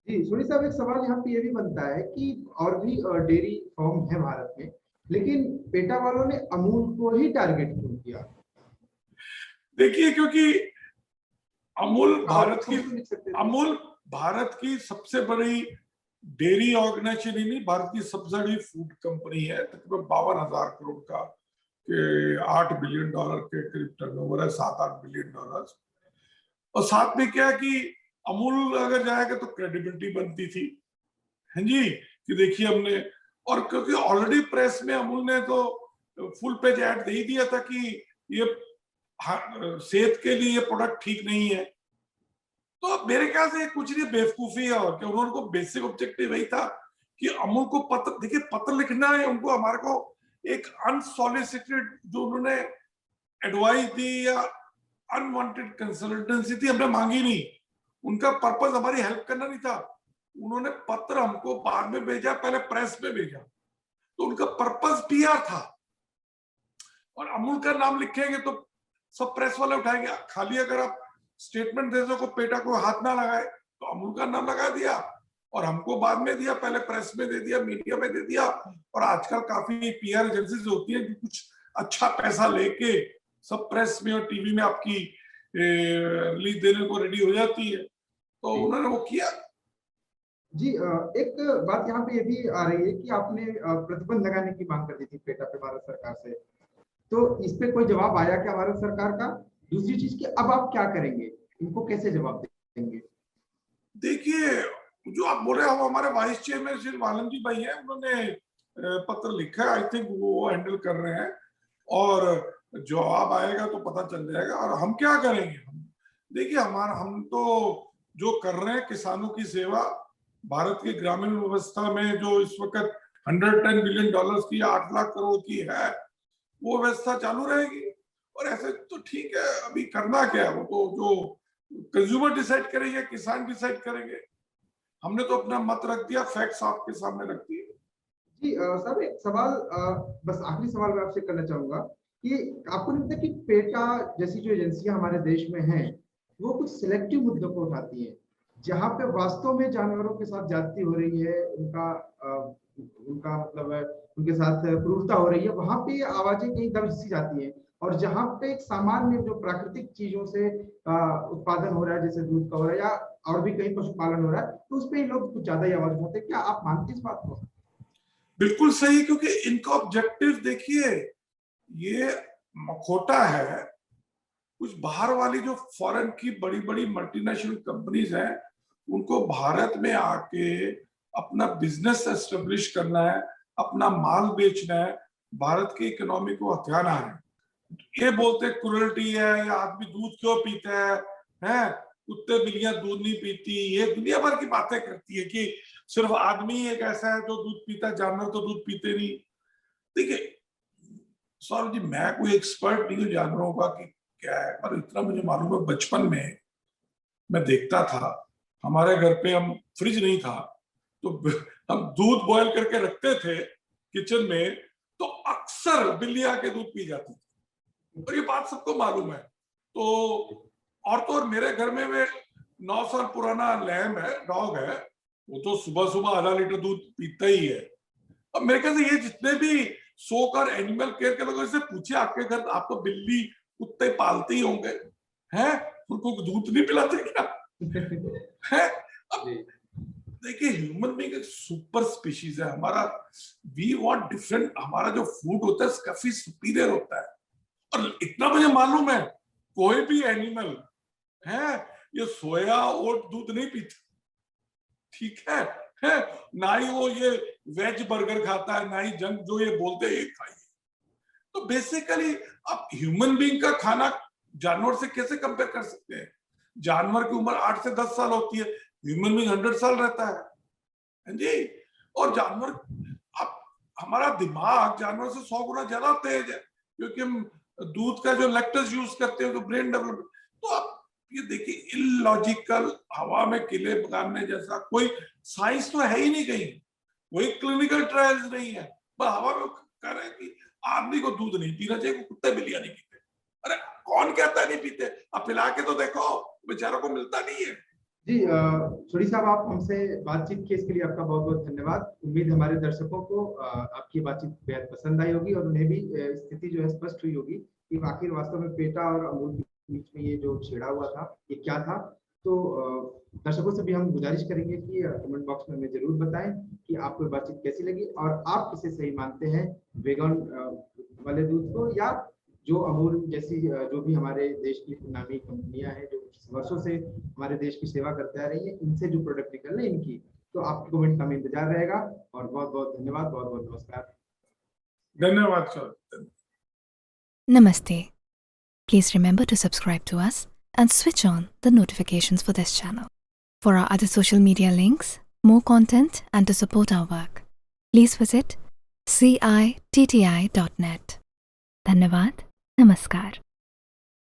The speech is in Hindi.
जी सोनी साहब, एक सवाल यहाँ पे ये भी बनता है कि और भी डेयरी फॉर्म है भारत में, लेकिन पेटा वालों ने अमूल को ही टारगेट क्यों किया? देखिए, क्योंकि अमूल और भारत की खुद तो लिख सकते थे। अमूल भारत की सबसे बड़ी डेयरी ऑर्गेनाइजेशन ही नहीं, भारत की सबसे बड़ी फूड कंपनी है। तकरीबन 52,000 करोड़ का के $8 बिलियन के करीब टर्नओवर है, 7-8 बिलियन डॉलर। और साथ में क्या है कि अमूल अगर जाएगा तो क्रेडिबिलिटी बनती थी, है जी, कि देखिए हमने, और क्योंकि ऑलरेडी प्रेस में अमूल ने तो फुल पेज ऐड दे ही दिया था कि ये सेहत के लिए ये प्रोडक्ट ठीक नहीं है। तो अब मेरे ख्याल से कुछ नहीं, बेवकूफी है। और क्या, उन्होंने को बेसिक ऑब्जेक्टिव वही था कि अमूल को पत्र, देखिए पत्र लिखना है उनको, हमारे को एक अनसॉलिसिटेड जो उन्होंने एडवाइस दी या अनवांटेड कंसल्टेंसी थी, हमने मांगी नहीं। उनका पर्पस हमारी हेल्प करना नहीं था। उन्होंने पत्र हमको बाद में भेजा, पहले प्रेस में भेजा, तो उनका पर्पस पीआर था। और अमूल का नाम लिखेंगे तो सब प्रेस वाले उठाएंगे। खाली अगर आप स्टेटमेंट दे सको, पेटा को हाथ ना लगाए, तो अमूल का नाम लगा दिया और हमको बाद में दिया, पहले प्रेस में दे दिया, मीडिया में दे दिया। और आजकल काफी पीआर एजेंसीज होती हैं जो कुछ अच्छा पैसा लेके सब प्रेस में और टीवी में आपकी रिलीज देने को रेडी हो जाती है, तो उन्होंने वो किया। जी एक बात यहाँ पे ये भी आ रही है कि आपने प्रतिबंध लगाने की मांग कर दी थी पेटा पे भारत सरकार से, तो इस पे कोई जवाब आया क्या भारत सरकार का? दूसरी चीज कि अब आप क्या करेंगे, इनको कैसे जवाब देंगे? देखिए, जो आप बोले, हम हमारे वाइस चेयरमैन श्री वालन जी भाई हैं, उन्होंने पत्र लिखा है, आई थिंक वो हैंडल कर रहे हैं, और जवाब आएगा तो पता चल जाएगा। और हम क्या करेंगे, देखिए हम तो जो कर रहे हैं किसानों की सेवा, भारत की ग्रामीण व्यवस्था में जो इस वक्त $110 बिलियन की, 8 लाख करोड़ की है, वो व्यवस्था चालू रहेगी। और ऐसे तो ठीक है, अभी करना क्या है, वो तो जो कंज्यूमर डिसाइड करेंगे, किसान डिसाइड करेंगे। हमने तो अपना मत रख दिया, फैक्ट्स आपके सामने रख दिए। जी सर, एक सवाल बस आखिरी सवाल मैं आपसे करना चाहूंगा कि आपको नहीं लगता कि पेटा जैसी जो एजेंसियां हमारे देश में हैं, वो कुछ सिलेक्टिव मुद्दों को उठाती हैं, जहां पे वास्तव में जानवरों के साथ ज्यादती हो रही है, उनका मतलब उनके साथ क्रूरता हो रही है, वहां पे ये आवाजें कहीं दब सी जाती हैं, और जहां पे एक सामान्य जो प्राकृतिक चीजों से उत्पादन हो रहा है, जैसे दूध का हो रहा है या और भी कहीं पशुपालन हो रहा है, तो उस पर लोग कुछ ज्यादा ही आवाज उठाते हैं। क्या आप मानते हैं इस बात को? बिल्कुल सही, क्योंकि इनका ऑब्जेक्टिव देखिए, ये मखोटा है। कुछ बाहर वाली जो फॉरेन की बड़ी बड़ी मल्टीनेशनल कंपनीज हैं, उनको भारत में आके अपना बिजनेस एस्टेब्लिश करना है, अपना माल बेचना है, भारत की इकोनॉमी को हथियाना है। ये बोलते क्रूरल्टी है, या आदमी दूध क्यों पीता है, कुत्ते बिल्लियां दूध नहीं पीती, ये दुनिया भर की बातें करती है कि सिर्फ आदमी एक ऐसा है जो दूध पीता, जानवर तो दूध पीते नहीं। देखिए सौरभ जी, मैं कोई एक्सपर्ट नहीं हूँ जानवरों का कि क्या है, पर इतना मुझे मालूम है, बचपन में मैं देखता था, हमारे घर पे हम फ्रिज नहीं था, तो हम दूध बॉयल करके रखते थे किचन में, तो अक्सर बिल्लियां के दूध पी जाती थी, और ये बात सबको मालूम है। तो और तो और मेरे घर में वे 9 साल पुराना लैम है, डॉग है, वो तो सुबह सुबह आधा लीटर दूध पीता ही है। अब मेरे ख्याल से ये जितने भी शौक और एनिमल केयर के लोग, इससे पूछिए आपके घर, आप तो बिल्ली कुत्ते पालते ही होंगे, हैं, उनको दूध नहीं पिलाते क्या? है। अब देखिए, ह्यूमन बीइंग एक सुपर स्पीशीज है हमारा, वी वांट डिफरेंट, हमारा जो फूड होता है काफी सुपीरियर होता है। और इतना मुझे मालूम है, कोई भी एनिमल है ये सोया ओट दूध नहीं पीता, ठीक है, ना ही वो ये वेज बर्गर खाता है, ना ही जंक जो ये बोलते हैं ये खाइए। तो बेसिकली आप ह्यूमन बीइंग का खाना जानवर से कैसे कंपेयर कर सकते हैं? जानवर की उम्र 8 से 10 साल होती है, ह्यूमन बीइंग 100 साल रहता है जी। और जानवर, आप, हमारा दिमाग जानवर से 100 गुना ज्यादा तेज है, क्योंकि हम दूध का जो लैक्टोज यूज करते हैं तो ब्रेन डेवलपमेंट। तो आप ये देखिए, इलॉजिकल, हवा में किले बनाने जैसा कोई साइंस तो है ही नहीं कहीं, कोई क्लिनिकल ट्रायल्स नहीं है, पर हवा में कह रहे हैं कि आदमी को दूध नहीं पीना चाहिए, कुत्ते बिल्लियां नहीं पीते। अरे कौन कहता है नहीं पीते? अब पिला के तो देखो, बेचारों को मिलता नहीं है। जी छोड़ी साहब, आप हमसे बातचीत की इसके लिए आपका बहुत बहुत धन्यवाद। उम्मीद हमारे दर्शकों को आपकी बातचीत बेहद पसंद आई होगी और उन्हें भी स्थिति जो है स्पष्ट हुई होगी कि आखिर वास्तव में पेटा और अमूल के बीच में ये जो छेड़ा हुआ था ये क्या था। तो दर्शकों से भी हम गुजारिश करेंगे कि कमेंट बॉक्स में हमें जरूर बताएं कि आपको ये बातचीत कैसी लगी और आप किसे सही मानते हैं, वेगन वाले दूध को या जो अमूल जैसी जो भी हमारे देश की नामी कंपनियां हैं जो वर्षों से हमारे देश की सेवा करते आ रही है, इनसे जो प्रोडक्ट निकल रहे हैं इनकी। तो आपके कमेंट का हमें इंतजार रहेगा और बहुत बहुत धन्यवाद, बहुत बहुत नमस्कार। धन्यवाद sir. Namaste. Please remember to subscribe to us and switch on the notifications for this channel. For our other social media links, more content and to support our work, please visit citti.net. Dhanyavad. Namaskar.